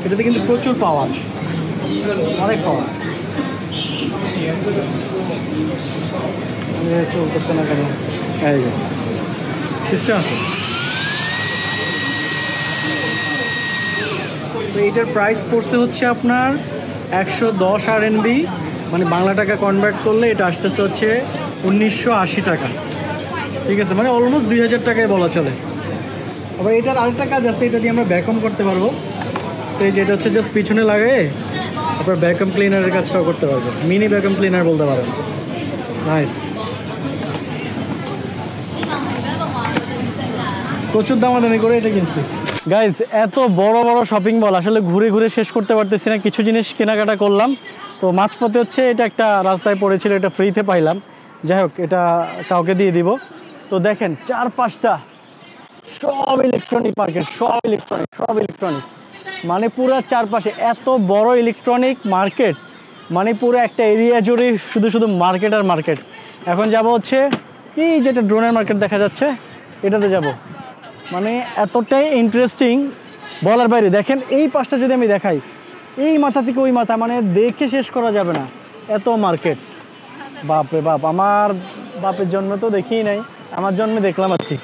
এটাতে কিন্তু প্রচুর পাওয়ার, অনেক পাওয়ার। চলতেছে না কেন? এই যে সিস্টেম আছে। তো এইটার প্রাইস পড়ছে হচ্ছে আপনার 110 RMB, মানে বাংলা টাকা কনভার্ট করলে এটা আসতেছে হচ্ছে 1980 টাকা। ঠিক আছে, মানে অলমোস্ট 2000 টাকায় বলা চলে। আবার এটার আরেকটা কাজ আছে, এটা দিয়ে আমরা ভ্যাকুম করতে পারবো। তো এই যে এটা হচ্ছে জাস্ট পিছনে লাগায়ে আপনার ভ্যাকুম ক্লিনারের কাজটাও করতে পারবো, মিনি ভ্যাকুম ক্লিনার বলতে পারেন। নাইস। প্রচুর দামাদামি করে এটা কিনছি গাইজ। এত বড় বড় শপিং মল আসলে ঘুরে ঘুরে শেষ করতে পারতেছি না। কিছু জিনিস কেনাকাটা করলাম, তো মাঝপথে হচ্ছে এটা একটা রাস্তায় পড়েছিল, এটা ফ্রিতে পাইলাম। যাই হোক, এটা কাউকে দিয়ে দিব। তো দেখেন চারপাশটা সব ইলেকট্রনিক মার্কেট, সব ইলেকট্রনিক, মানে পুরো চারপাশে এত বড় ইলেকট্রনিক মার্কেট, মানে পুরো একটা এরিয়া জুড়ে শুধু শুধু মার্কেট আর মার্কেট। এখন যাব হচ্ছে এই যেটা ড্রোনের মার্কেট দেখা যাচ্ছে, এটাতে যাব। মানে এতটাই ইন্টারেস্টিং বলার বাইরে। দেখেন এই পাশটা যদি আমি দেখাই, এই মাথা থেকে ওই মাথা, মানে দেখে শেষ করা যাবে না, এত মার্কেট। বাপরে বাপ, আমার বাপের জন্মে তো দেখিই নাই, আমার জন্মে দেখলাম আর কি।